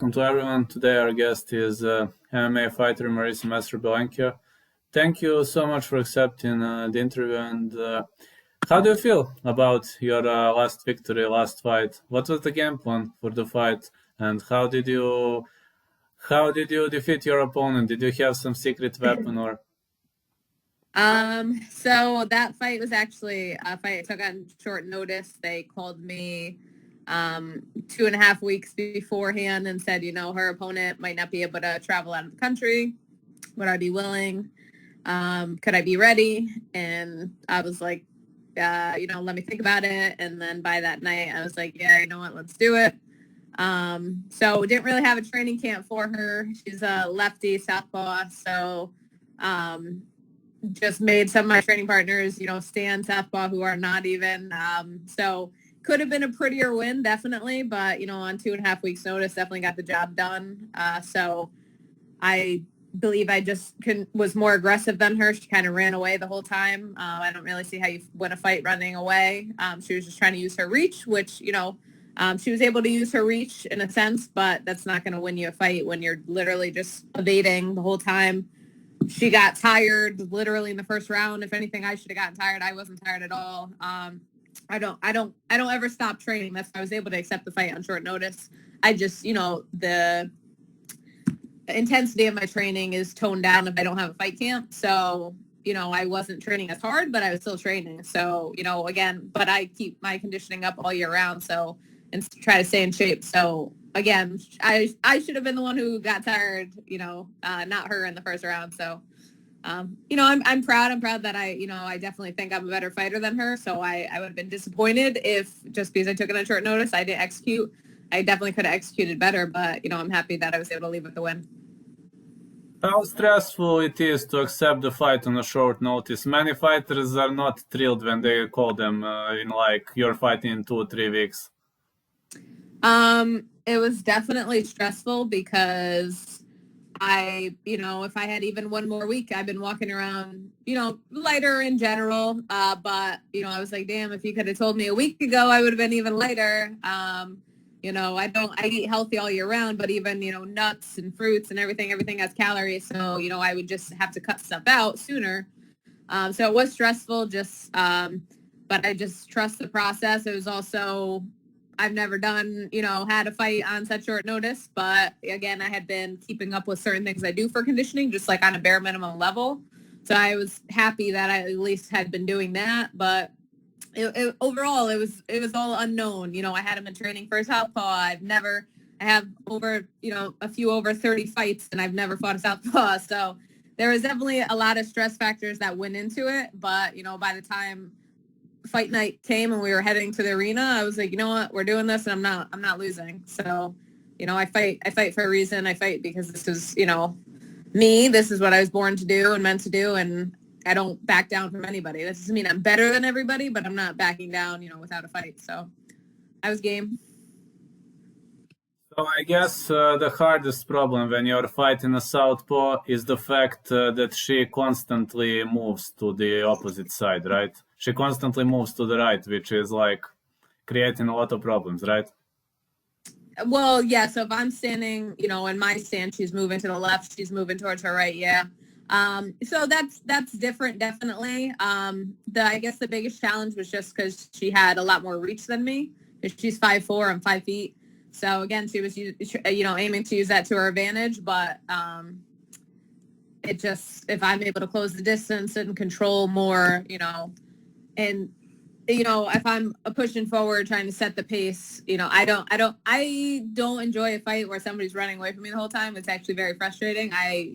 welcome to everyone. Today our guest is MMA fighter Marisa Messer-Belenchia. Thank you so much for accepting the interview. And how do you feel about your last victory, last fight? What was the game plan for the fight, and how did you defeat your opponent? Did you have some secret weapon or? So that fight was actually a fight I took on short notice. They called me 2.5 weeks beforehand and said, her opponent might not be able to travel out of the country. Would I be willing? Could I be ready? And I was like, let me think about it. And then by that night, I was like, yeah, you know what, let's do it. So didn't really have a training camp for her. She's a lefty, southpaw. So just made some of my training partners, stand southpaw who are not even. So could have been a prettier win, definitely. But, on 2.5 weeks notice, definitely got the job done. So I believe I just was more aggressive than her. She kind of ran away the whole time. I don't really see how you win a fight running away. She was just trying to use her reach, which, she was able to use her reach in a sense, but that's not going to win you a fight when you're literally just evading the whole time. She got tired literally in the first round. If anything, I should have gotten tired. I wasn't tired at all. I don't ever stop training. That's why I was able to accept the fight on short notice. I just, the intensity of my training is toned down if I don't have a fight camp. So, I wasn't training as hard, but I was still training. So, again, but I keep my conditioning up all year round. So, and try to stay in shape. So again, I should have been the one who got tired, not her in the first round. So, I'm proud. I'm proud that I definitely think I'm a better fighter than her. So I would have been disappointed if just because I took it on short notice, I didn't execute. I definitely could have executed better, but, I'm happy that I was able to leave with the win. How stressful it is to accept the fight on a short notice. Many fighters are not thrilled when they call them you're fighting in 2 or 3 weeks. It was definitely stressful because if I had even one more week, I've been walking around, lighter in general. But, I was like, damn, if you could have told me a week ago, I would have been even lighter. I eat healthy all year round, but even, nuts and fruits and everything has calories. So, I would just have to cut stuff out sooner. So it was stressful but I just trust the process. It was also, I've never done, had a fight on such short notice, but again, I had been keeping up with certain things I do for conditioning, just like on a bare minimum level. So I was happy that I at least had been doing that, but overall, it was all unknown. I hadn't been training for a southpaw. I have over, a few over 30 fights, and I've never fought a southpaw. So there was definitely a lot of stress factors that went into it. But, by the time fight night came and we were heading to the arena, I was like, you know what, we're doing this, and I'm not losing. So, I fight for a reason. I fight because this is, me. This is what I was born to do and meant to do, and I don't back down from anybody. That doesn't mean I'm better than everybody, but I'm not backing down, without a fight. So I was game. So I guess the hardest problem when you're fighting a southpaw is the fact that she constantly moves to the opposite side, right? She constantly moves to the right, which is like creating a lot of problems, right? Well, yeah. So if I'm standing, in my stand, she's moving to the left. She's moving towards her right. Yeah. So that's different, definitely. I guess the biggest challenge was just because she had a lot more reach than me. She's 5'4", I'm 5 feet. So again, she was, aiming to use that to her advantage, but it just, if I'm able to close the distance and control more, and if I'm pushing forward, trying to set the pace, I don't enjoy a fight where somebody's running away from me the whole time. It's actually very frustrating. I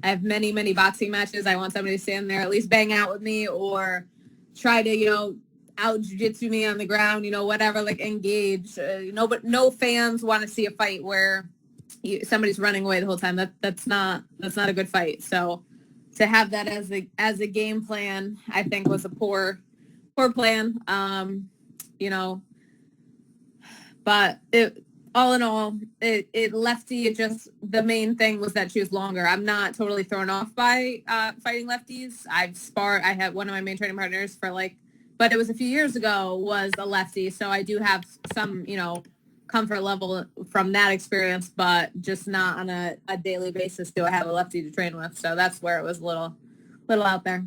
have many, many boxing matches. I want somebody to stand there, at least bang out with me, or try to, out jiu-jitsu me on the ground, whatever, like engage. But no fans want to see a fight where somebody's running away the whole time. That's not a good fight. So to have that as a game plan, I think was a poor plan. But all in all, it lefty. It just, the main thing was that she was longer. I'm not totally thrown off by fighting lefties. I had one of my main training partners for but it was a few years ago, was a lefty. So I do have some, comfort level from that experience, but just not on a daily basis do I have a lefty to train with. So that's where it was a little out there.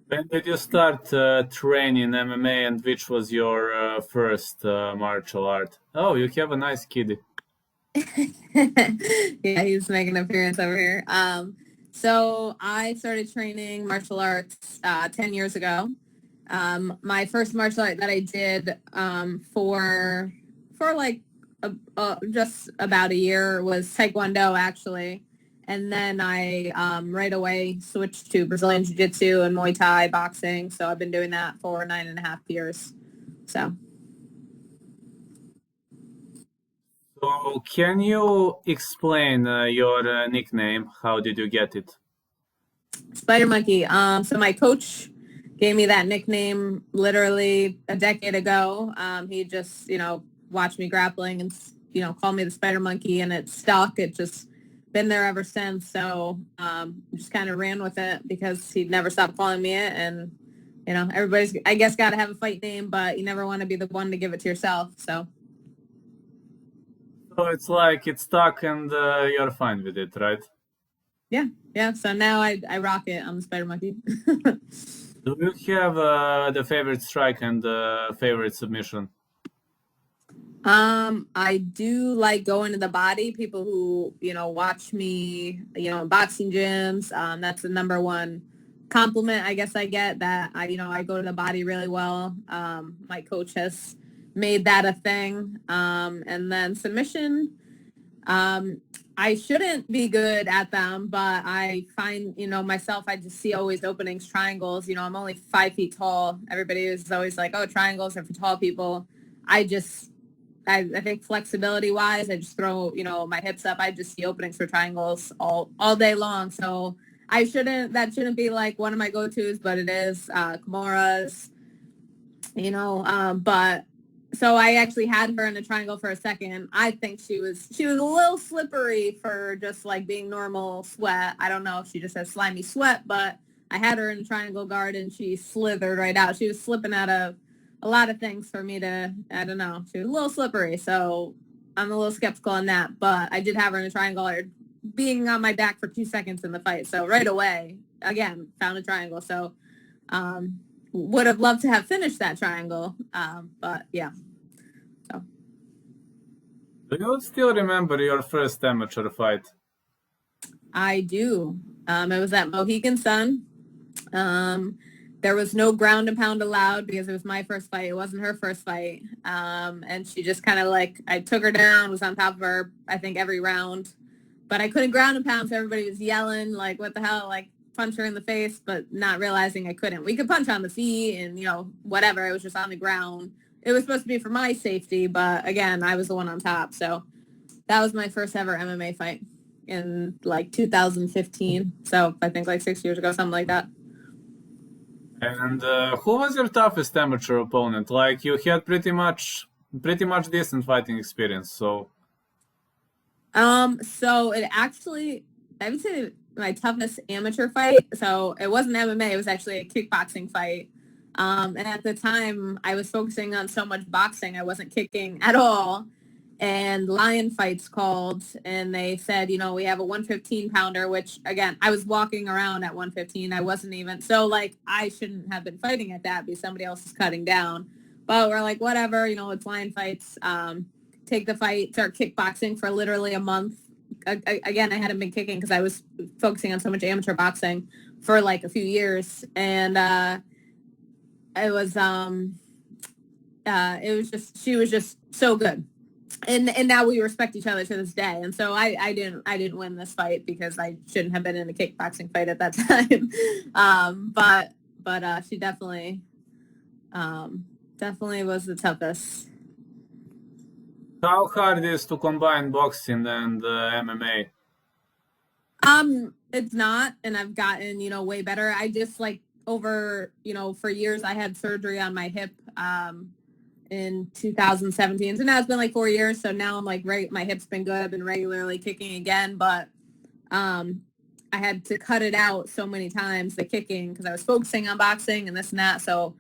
When did you start training MMA, and which was your first martial art? Oh, you have a nice kitty. Yeah, he's making an appearance over here. So I started training martial arts 10 years ago. My first martial art that I did for like just about a year was Taekwondo, actually. And then I right away switched to Brazilian Jiu-Jitsu and Muay Thai boxing. So I've been doing that for 9.5 years. So. So can you explain your nickname? How did you get it? Spider Monkey. So my coach gave me that nickname literally a decade ago. He just, watched me grappling and, called me the Spider Monkey, and it stuck. It just been there ever since. So just kind of ran with it because he'd never stopped calling me it. And, everybody's, I guess, got to have a fight name, but you never want to be the one to give it to yourself. So. So it's like it's stuck and you're fine with it, right? Yeah. So now I rock it. I'm the Spider Monkey. Do you have the favorite strike and favorite submission? I do like going to the body. People who, watch me, in boxing gyms, that's the number one compliment I guess I get, that I go to the body really well. My coach has made that a thing. And then submission, I shouldn't be good at them, but I find, myself, I just see always openings, triangles. I'm only 5 feet tall. Everybody is always like, oh, triangles are for tall people. I think flexibility wise, I just throw, my hips up. I just see openings for triangles all day long. So that shouldn't be like one of my go-tos, but it is. Kimuras, but so I actually had her in a triangle for a second. I think she was a little slippery for just like being normal sweat. I don't know if she just has slimy sweat, but I had her in a triangle guard and she slithered right out. She was slipping out of a lot of things for me to, I don't know. She was a little slippery, so I'm a little skeptical on that. But I did have her in a triangle guard, being on my back for 2 seconds in the fight. So right away, again, found a triangle. So would have loved to have finished that triangle, but yeah. So. Do you still remember your first amateur fight? I do. It was at Mohegan Sun. There was no ground and pound allowed because it was my first fight. It wasn't her first fight. And she just kind of I took her down, was on top of her, I think, every round. But I couldn't ground and pound, so everybody was yelling, like, what the hell, like, punch her in the face, but not realizing I couldn't. We could punch on the feet and, whatever. It was just on the ground. It was supposed to be for my safety, but, again, I was the one on top. So that was my first ever MMA fight in, 2015. So I think, 6 years ago, something like that. And who was your toughest amateur opponent? Like, you had pretty much decent fighting experience, so. So it actually, I would say my toughest amateur fight. So it wasn't MMA. It was actually a kickboxing fight. And at the time, I was focusing on so much boxing, I wasn't kicking at all. And Lion Fights called, and they said, we have a 115 pounder, which, again, I was walking around at 115. I wasn't even, so, I shouldn't have been fighting at that because somebody else is cutting down. But we're like, whatever, it's Lion Fights. Take the fight, start kickboxing for literally a month. Again, I hadn't been kicking because I was focusing on so much amateur boxing for, a few years. And it was just, she was just so good. And now we respect each other to this day. And so I didn't win this fight because I shouldn't have been in a kickboxing fight at that time. But she definitely was the toughest. How hard is to combine boxing and MMA? It's not, and I've gotten, way better. I just over, for years I had surgery on my hip, in 2017. So now it's been 4 years. So now I'm my hip's been good. I've been regularly kicking again, but I had to cut it out so many times, the kicking, because I was focusing on boxing and this and that. So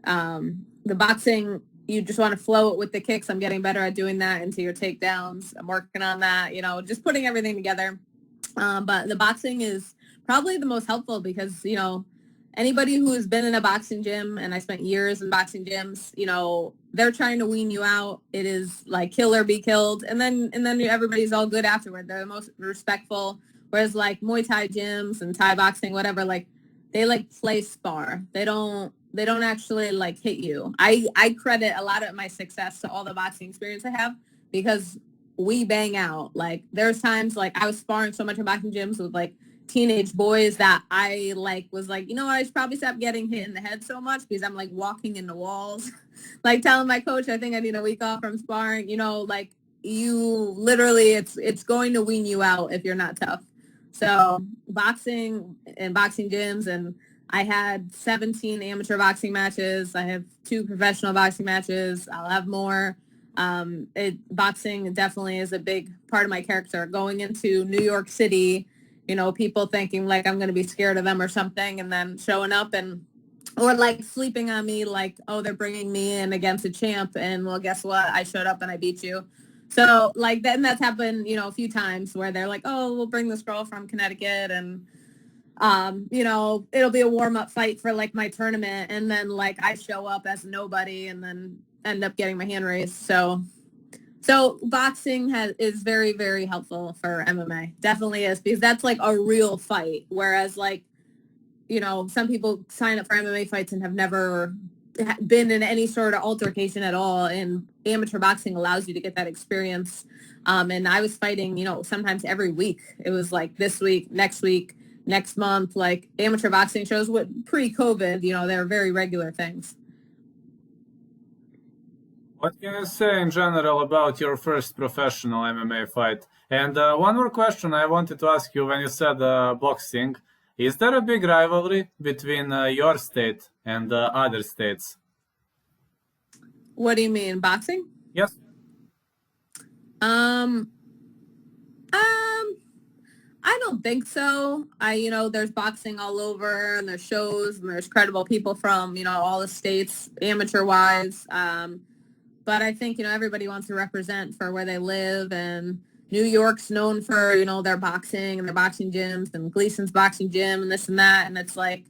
the boxing you just want to flow it with the kicks. I'm getting better at doing that into your takedowns. I'm working on that, you know, just putting everything together. But the boxing is probably the most helpful because, you know, anybody who has been in a boxing gym, and I spent years in boxing gyms, you know, they're trying to wean you out. It is like kill or be killed. And then everybody's all good afterward. They're the most respectful. Whereas like Muay Thai gyms and Thai boxing, whatever, like they like play spar. They don't actually like hit you. I credit a lot of my success to all the boxing experience I have because we bang out. Like there's times like I was sparring so much in boxing gyms with like teenage boys that I like was like, you know what, I should probably stop getting hit in the head so much because I'm like walking into walls. Like telling my coach I think I need a week off from sparring, you know, like you literally it's going to wean you out if you're not tough. So boxing and boxing gyms, and I had 17 amateur boxing matches. I have 2 professional boxing matches. I'll have more. Boxing definitely is a big part of my character. Going into New York City, you know, people thinking like I'm going to be scared of them or something, and then showing up or like sleeping on me like, oh, they're bringing me in against a champ, and well, guess what? I showed up and I beat you. So like then that's happened, you know, a few times where they're like, oh, we'll bring this girl from Connecticut and you know, it'll be a warm-up fight for like my tournament, and then like I show up as nobody and then end up getting my hand raised. So boxing is very, very helpful for MMA. Definitely is, because that's like a real fight. Whereas like, you know, some people sign up for MMA fights and have never been in any sort of altercation at all. And amateur boxing allows you to get that experience. And I was fighting, you know, sometimes every week. It was like this week, next month, like amateur boxing shows with pre-COVID, you know, they're very regular things. What can you say in general about your first professional MMA fight? And one more question I wanted to ask you when you said boxing. Is there a big rivalry between your state and other states? What do you mean, boxing? Yes. Um, um, I don't think so. You know, there's boxing all over, and there's shows, and there's credible people from, you know, all the states, amateur wise. But I think, you know, everybody wants to represent for where they live, and New York's known for, you know, their boxing and their boxing gyms, and Gleason's boxing gym and this and that. And it's like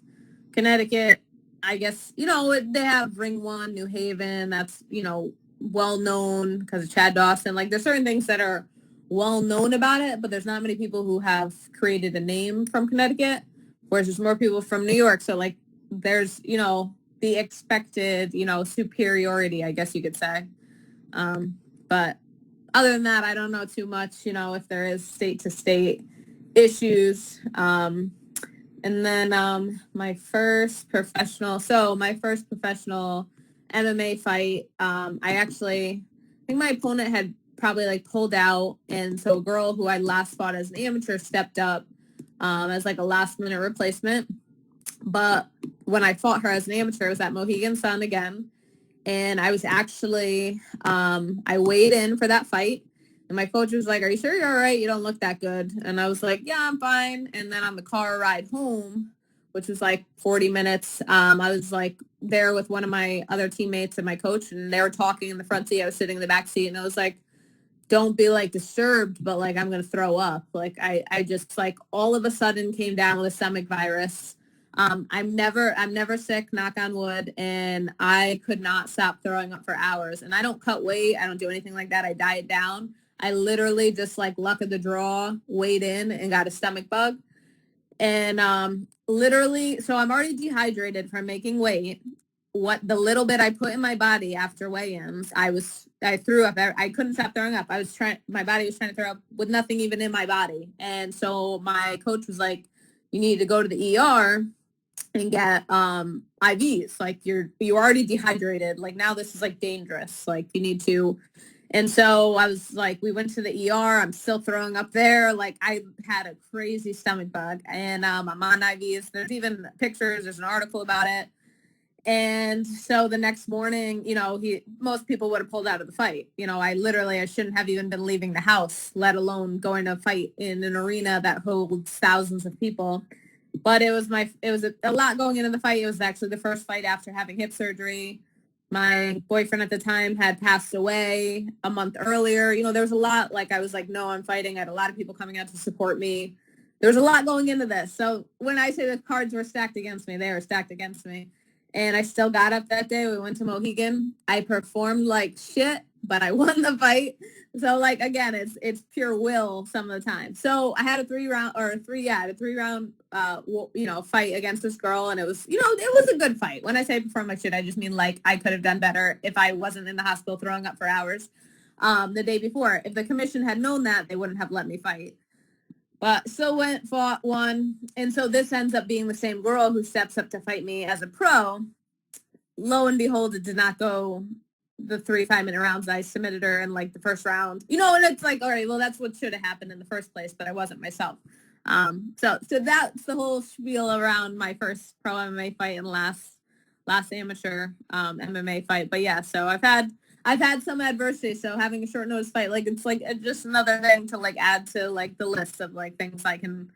Connecticut, I guess, you know, they have Ring One, New Haven. That's, you know, well known because of Chad Dawson. Like there's certain things that are well known about it, but there's not many people who have created a name from Connecticut, whereas there's more people from New York. So like there's, you know, the expected, you know, superiority, I guess you could say. But other than that, I don't know too much, you know, if there is state to state issues. And then my first professional MMA fight, I think my opponent had probably like pulled out, and so a girl who I last fought as an amateur stepped up as like a last minute replacement. But when I fought her as an amateur, it was at Mohegan Sun again, and I was actually I weighed in for that fight. And my coach was like, are you sure you're all right? You don't look that good. And I was like, yeah, I'm fine. And then on the car ride home, which was like 40 minutes, I was like there with one of my other teammates and my coach, and they were talking in the front seat. I was sitting in the back seat, and I was like, don't be like disturbed, but like I'm going to throw up. Like I just like all of a sudden came down with a stomach virus. I'm never sick, knock on wood, and I could not stop throwing up for hours. And I don't cut weight. I don't do anything like that. I diet down. I literally just like luck of the draw, weighed in and got a stomach bug. And literally, so I'm already dehydrated from making weight. What the little bit I put in my body after weigh-ins, I threw up. I couldn't stop throwing up. My body was trying to throw up with nothing even in my body. And so my coach was like, you need to go to the ER and get IVs. Like you're already dehydrated. Like now this is like dangerous. Like you need to. And so I was like, we went to the ER. I'm still throwing up there. Like I had a crazy stomach bug, and I'm on IVs. There's even pictures. There's an article about it. And so the next morning, you know, most people would have pulled out of the fight. You know, I shouldn't have even been leaving the house, let alone going to fight in an arena that holds thousands of people. But it was a lot going into the fight. It was actually the first fight after having hip surgery. My boyfriend at the time had passed away a month earlier. You know, there was a lot, like, I was like, no, I'm fighting. I had a lot of people coming out to support me. There was a lot going into this. So when I say the cards were stacked against me, they were stacked against me. And I still got up that day. We went to Mohegan. I performed like shit, but I won the fight. So, like, again, it's pure will some of the time. So I had a three round fight against this girl, and it was, it was a good fight. When I say perform like shit, I just mean like I could have done better if I wasn't in the hospital throwing up for hours the day before. If the commission had known that, they wouldn't have let me fight. But still went, fought, won. And so this ends up being the same girl who steps up to fight me as a pro. Lo and behold, it did not go the 3 5-minute rounds. I submitted her in like the first round. And it's like, all right, well, that's what should have happened in the first place, but I wasn't myself. So that's the whole spiel around my first pro MMA fight and last amateur MMA fight. But yeah, so I've had some adversity. So having a short notice fight, like, it's like just another thing to like add to like the list of like things I can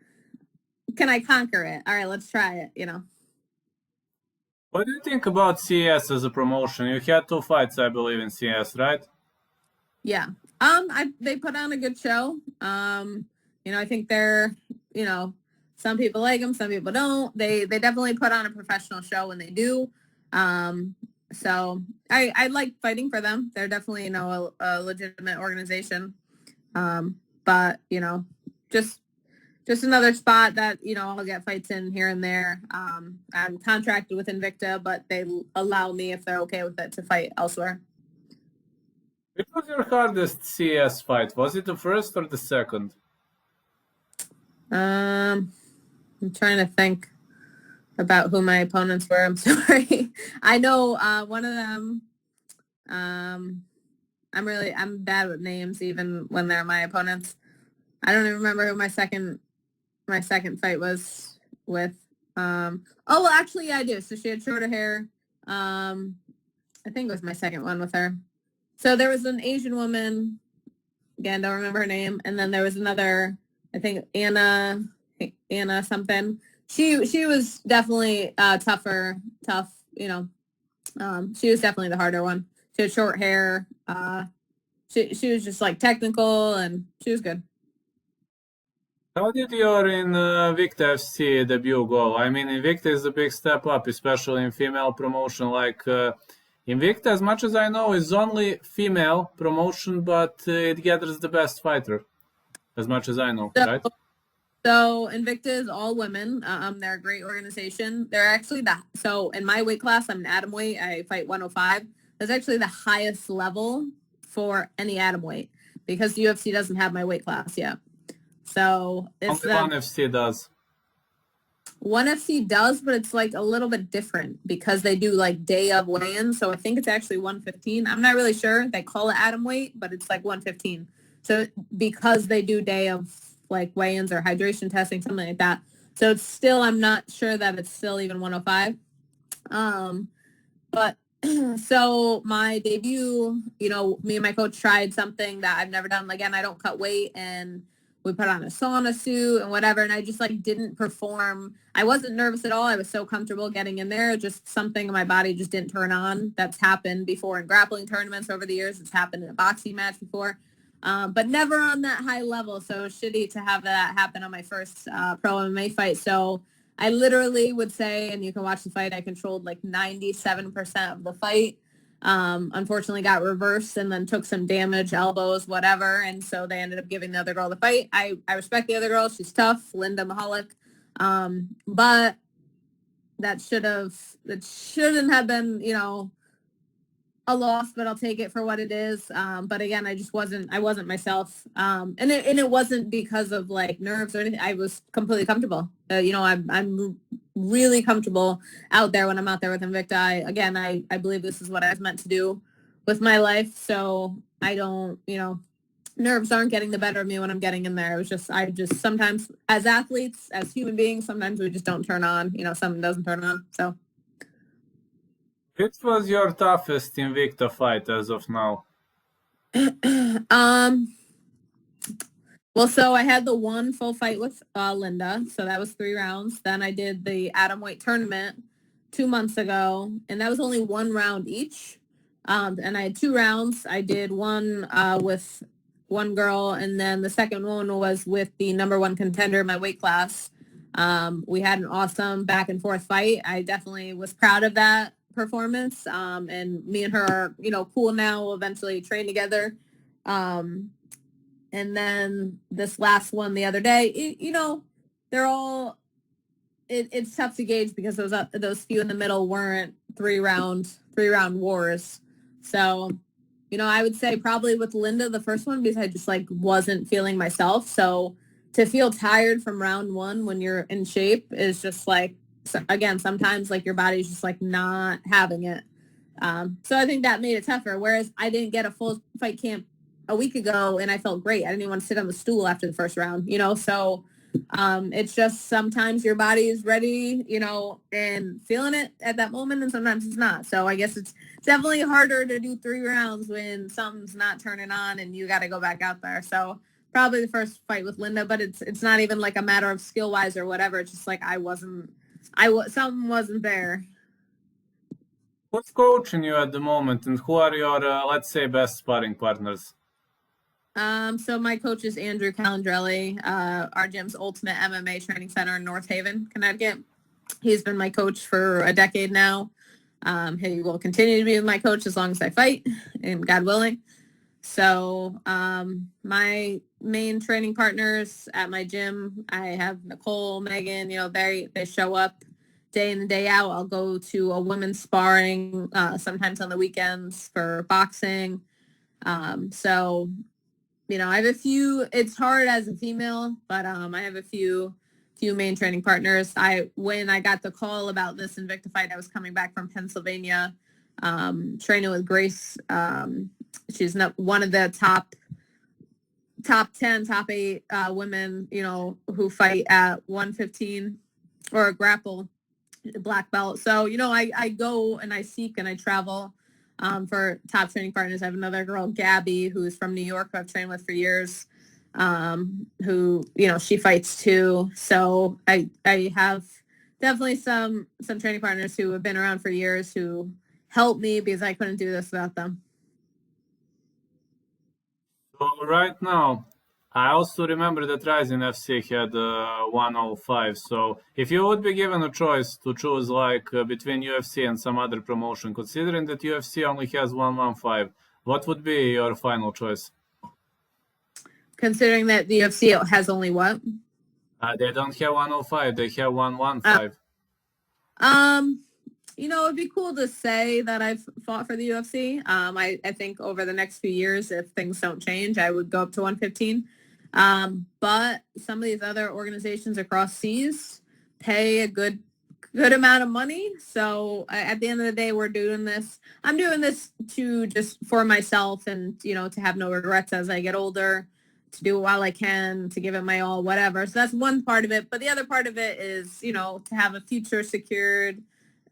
I conquer it? All right, let's try it. What do you think about CS as a promotion? You had 2 fights, I believe, in CS, right? Yeah. They put on a good show. I think they're, some people like them, some people don't. They definitely put on a professional show when they do. So I like fighting for them. They're definitely, a legitimate organization. But, just another spot that, I'll get fights in here and there. I'm contracted with Invicta, but they allow me, if they're okay with it, to fight elsewhere. Which was your hardest CS fight? Was it the first or the second? I'm trying to think about who my opponents were. I'm sorry. I know one of them. I'm bad with names, even when they're my opponents. I don't even remember who my second fight was with. Well, actually, yeah, I do. So she had shorter hair. I think it was my second one with her. So there was an Asian woman. Again, don't remember her name. And then there was another, I think Anna something. She was definitely tough. She was definitely the harder one. She had short hair. She was just like technical, and she was good. How did your Invicta FC debut go? I mean, Invicta is a big step up, especially in female promotion. Like Invicta, as much as I know, is only female promotion, but it gathers the best fighter, as much as I know, right? So Invicta is all women. They're a great organization. They're actually so in my weight class, I'm an atom weight. I fight 105. That's actually the highest level for any atom weight, because the UFC doesn't have my weight class yet. So it's only one FC does. One FC does, but it's like a little bit different because they do like day of weigh-in. So I think it's actually 115. I'm not really sure. They call it atom weight, but it's like 115. So because they do day of like weigh-ins or hydration testing, something like that. So it's still, I'm not sure that it's still even 105. But so my debut, me and my coach tried something that I've never done. Again, I don't cut weight, and we put on a sauna suit and whatever, and I just like didn't perform. I wasn't nervous at all. I was so comfortable getting in there. Just something in my body just didn't turn on. That's happened before in grappling tournaments over the years. It's happened in a boxing match before, but never on that high level. So shitty to have that happen on my first pro MMA fight. So I literally would say, and you can watch the fight, I controlled like 97% of the fight. Unfortunately got reversed and then took some damage, elbows, whatever. And so they ended up giving the other girl the fight. I respect the other girl. She's tough, Linda Mahalik. But that shouldn't have been, a loss, but I'll take it for what it is. But again, I wasn't myself. And it wasn't because of like nerves or anything. I was completely comfortable. I'm really comfortable out there when I'm out there with Invicta. I believe this is what I was meant to do with my life. So I don't, nerves aren't getting the better of me when I'm getting in there. I just sometimes as athletes, as human beings, sometimes we just don't turn on, something doesn't turn on. So. Which was your toughest Invicta fight as of now? Well, so I had the one full fight with Linda, so that was 3 rounds. Then I did the atomweight tournament 2 months ago, and that was only 1 round each. And I had 2 rounds. I did one with one girl, and then the second one was with the #1 contender in my weight class. We had an awesome back and forth fight. I definitely was proud of that performance. And me and her are, cool now. We'll eventually train together. And then this last one the other day, they're all, it's tough to gauge because those few in the middle weren't three-round wars. So, I would say probably with Linda, the first one, because I just wasn't feeling myself. So to feel tired from round 1 when you're in shape is just again, sometimes your body's just not having it. So I think that made it tougher. Whereas I didn't get a full fight camp a week ago and I felt great. I didn't even want to sit on the stool after the first round, so it's just sometimes your body is ready, and feeling it at that moment, and sometimes it's not. So I guess it's definitely harder to do 3 rounds when something's not turning on and you got to go back out there. So probably the first fight with Linda, but it's not even a matter of skill wise or whatever. It's just something wasn't there. Who's coaching you at the moment, and who are your, let's say, best sparring partners? So my coach is Andrew Calandrelli, our gym's Ultimate MMA Training Center in North Haven, Connecticut. He's been my coach for a decade now. He will continue to be my coach as long as I fight, and God willing. So my main training partners at my gym, I have Nicole, Megan, they show up day in and day out. I'll go to a women's sparring sometimes on the weekends for boxing. So I have a few. It's hard as a female, but I have a few main training partners. When I got the call about this Invicta fight, I was coming back from Pennsylvania, training with Grace. She's not one of the top 10, top 8 women, who fight at 115 or grapple black belt. So, I go and I seek and I travel for top training partners. I have another girl, Gabby, who's from New York, who I've trained with for years, who, she fights too. So I have definitely some training partners who have been around for years who help me because I couldn't do this without them. So right now, I also remember that Rising FC had 105. So if you would be given a choice to choose between UFC and some other promotion, considering that UFC only has 115, what would be your final choice? Considering that the UFC has only what? They don't have 105. They have 115. It'd be cool to say that I've fought for the UFC. I think over the next few years, if things don't change, I would go up to 115. But some of these other organizations across seas pay a good amount of money. So at the end of the day, we're doing this. I'm doing this to just for myself and, to have no regrets as I get older, to do it while I can, to give it my all, whatever. So that's one part of it. But the other part of it is, to have a future secured,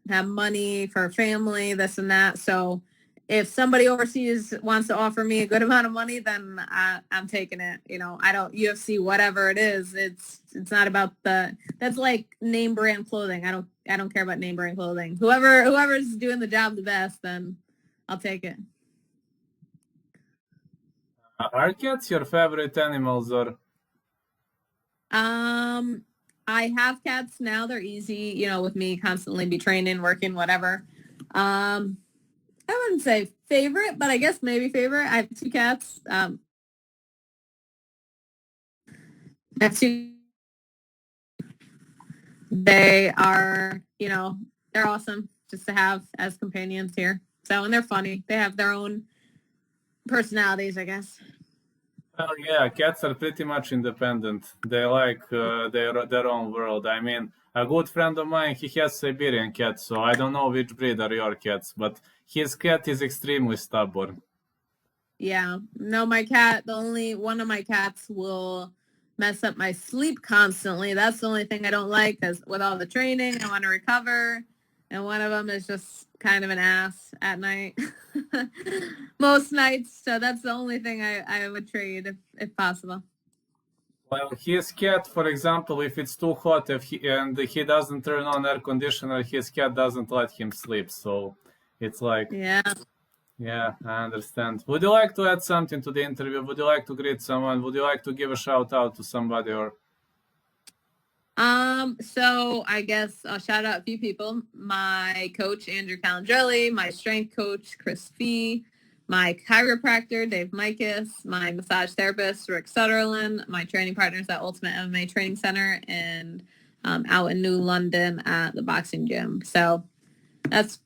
have money for family, this and that. So if somebody overseas wants to offer me a good amount of money, then I'm taking it. I don't UFC, whatever it is. It's not about that's like name brand clothing. I don't care about name brand clothing. Whoever's doing the job the best, then I'll take it. Are cats your favorite animals, or? I have cats now. They're easy, with me constantly be training, working, whatever. I wouldn't say favorite, but I guess maybe favorite. I have 2 cats. I have 2. They are, they're awesome just to have as companions here. So, and they're funny. They have their own personalities, I guess. Well, yeah, cats are pretty much independent. They like their own world. I mean, a good friend of mine, he has Siberian cats, so I don't know which breed are your cats, but his cat is extremely stubborn. Yeah. No, my cat, the only one of my cats will mess up my sleep constantly. That's the only thing I don't like, because with all the training, I want to recover. And one of them is just kind of an ass at night. Most nights. So that's the only thing I would trade if possible. Well, his cat, for example, if it's too hot and he doesn't turn on air conditioner, his cat doesn't let him sleep. So it's like... Yeah. Yeah, I understand. Would you like to add something to the interview? Would you like to greet someone? Would you like to give a shout out to somebody or? So I guess I'll shout out a few people. My coach, Andrew Calandrelli, my strength coach, Chris Fee, my chiropractor, Dave Mikas, my massage therapist, Rick Sutherland, my training partners at Ultimate MMA Training Center, and out in New London at the boxing gym. So that's,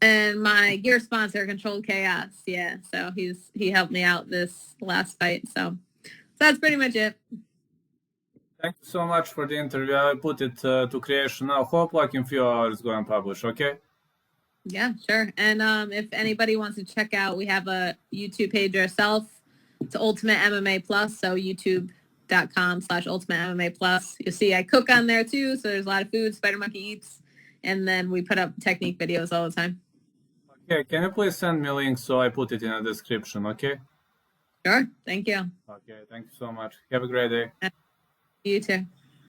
and my gear sponsor, Controlled Chaos. Yeah. So he helped me out this last fight. So that's pretty much it. Thank you so much for the interview. I put it to creation now. Hope like in few hours going to publish. Okay. Yeah, sure. And if anybody wants to check out, we have a YouTube page ourselves. It's Ultimate MMA Plus. So youtube.com/Ultimate MMA Plus. You'll see I cook on there too. So there's a lot of food Spider Monkey eats. And then we put up technique videos all the time. Okay. Can you please send me a link so I put it in the description? Okay. Sure. Thank you. Okay. Thank you so much. Have a great day. You too.